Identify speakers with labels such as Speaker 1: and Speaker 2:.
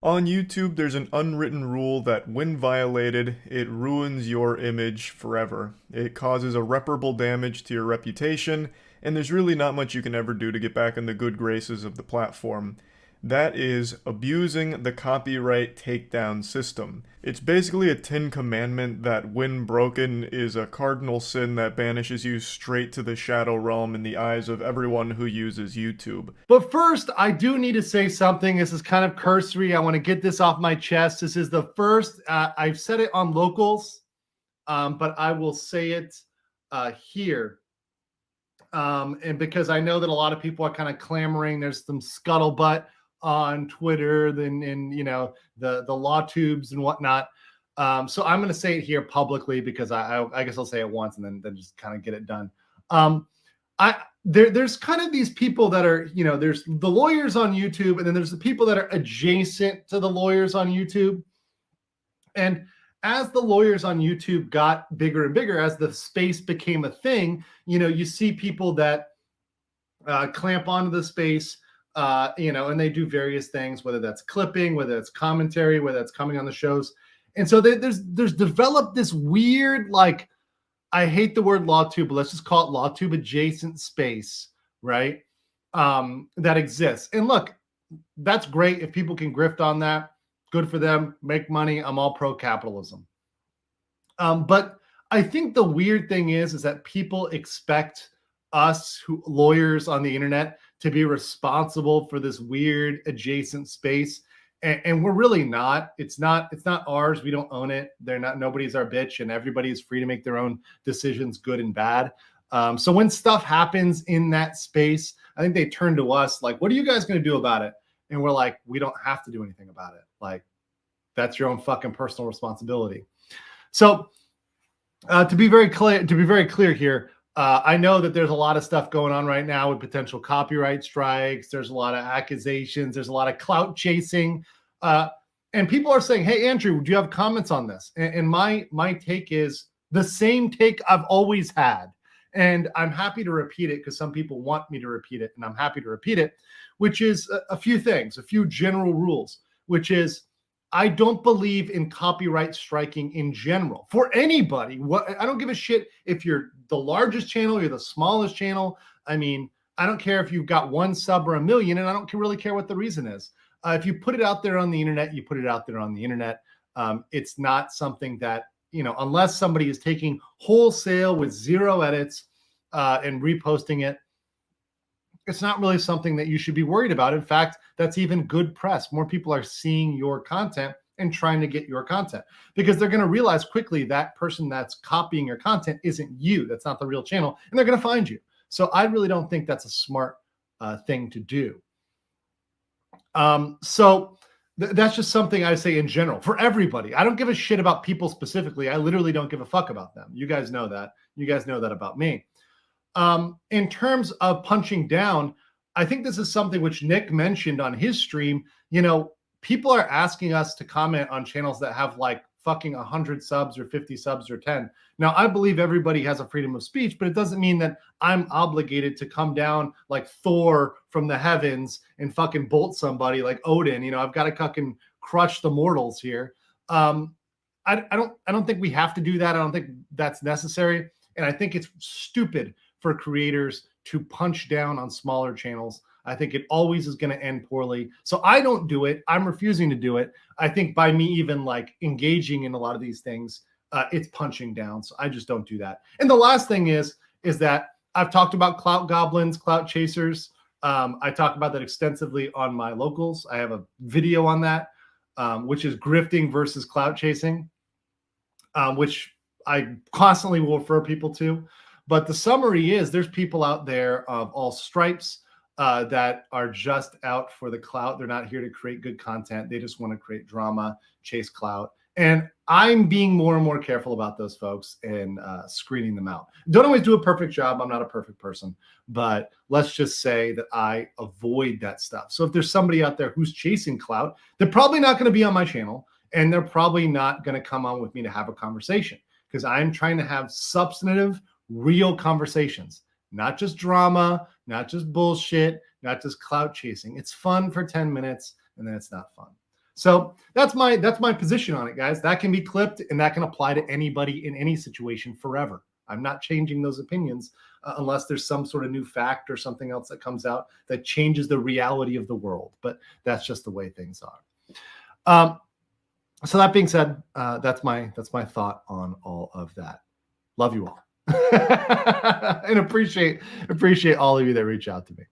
Speaker 1: On YouTube, there's an unwritten rule that when violated, it ruins your image forever. It causes irreparable damage to your reputation, and there's really not much you can ever do to get back in the good graces of the platform. That is abusing the copyright takedown system. It's basically a 10 commandment that, when broken, is a cardinal sin that banishes you straight to the shadow realm in the eyes of everyone who uses YouTube.
Speaker 2: But first, I do need to say something. This is kind of cursory. I want to get this off my chest. This is the first, I've said it on locals, but I will say it here. And because I know that a lot of people are kind of clamoring, there's some scuttlebutt on Twitter and you know, the law tubes and whatnot. So I'm going to say it here publicly because I guess I'll say it once and then just kind of get it done. There's kind of these people that are, you know, there's the lawyers on YouTube, and then there's the people that are adjacent to the lawyers on YouTube. And as the lawyers on YouTube got bigger and bigger, as the space became a thing, you know, you see people that clamp onto the space, you know, and they do various things, whether that's clipping, whether it's commentary, whether it's coming on the shows. And so there's developed this weird, like, I hate the word law tube, but let's just call it law tube adjacent space, right? That exists. And look, that's great. If people can grift on that, good for them, make money. I'm all pro capitalism. But I think the weird thing is that people expect us lawyers on the internet to be responsible for this weird adjacent space. And we're really not. It's not ours. We don't own it. They're not. Nobody's our bitch, and everybody is free to make their own decisions, good and bad. So when stuff happens in that space, I think they turn to us like, "What are you guys going to do about it?" And we're like, "We don't have to do anything about it. Like, that's your own fucking personal responsibility." So to be very clear here, I know that there's a lot of stuff going on right now with potential copyright strikes. There's a lot of accusations. There's a lot of clout chasing. And people are saying, "Hey, Andrew, do you have comments on this?" And my take is the same take I've always had. And I'm happy to repeat it because some people want me to repeat it, and I'm happy to repeat it, which is a few things, a few general rules, which is I don't believe in copyright striking in general for anybody. I don't give a shit if you're the largest channel, you're the smallest channel. I mean, I don't care if you've got 1 sub or 1 million, and I don't really care what the reason is. If you put it out there on the internet, you put it out there on the internet. It's not something that, you know, unless somebody is taking wholesale with 0 edits and reposting it, it's not really something that you should be worried about. In fact, that's even good press. More people are seeing your content and trying to get your content because they're going to realize quickly that person that's copying your content isn't you. That's not the real channel, and they're going to find you. So I really don't think that's a smart thing to do. So that's just something I say in general for everybody. I don't give a shit about people specifically. I literally don't give a fuck about them. You guys know that. You guys know that about me. In terms of punching down, I think this is something which Nick mentioned on his stream. You know, people are asking us to comment on channels that have like fucking 100 subs or 50 subs or 10. Now, I believe everybody has a freedom of speech, but it doesn't mean that I'm obligated to come down like Thor from the heavens and fucking bolt somebody like Odin. You know, I've got to fucking crush the mortals here. I don't think we have to do that. I don't think that's necessary. And I think it's stupid for creators to punch down on smaller channels. I think it always is going to end poorly. So I don't do it. I'm refusing to do it. I think by me even like engaging in a lot of these things, it's punching down. So I just don't do that. And the last thing is that I've talked about clout goblins, clout chasers. I talk about that extensively on my locals. I have a video on that, which is grifting versus clout chasing, which I constantly will refer people to. But the summary is there's people out there of all stripes that are just out for the clout. They're not here to create good content. They just want to create drama, chase clout. And I'm being more and more careful about those folks and screening them out. Don't always do a perfect job. I'm not a perfect person. But let's just say that I avoid that stuff. So if there's somebody out there who's chasing clout, they're probably not going to be on my channel. And they're probably not going to come on with me to have a conversation because I'm trying to have substantive, real conversations, not just drama, not just bullshit, not just clout chasing. It's fun for 10 minutes and then it's not fun. So that's my position on it, guys. That can be clipped, and that can apply to anybody in any situation forever. I'm not changing those opinions unless there's some sort of new fact or something else that comes out that changes the reality of the world. But that's just the way things are. So that being said, that's my thought on all of that. Love you all. And appreciate all of you that reach out to me.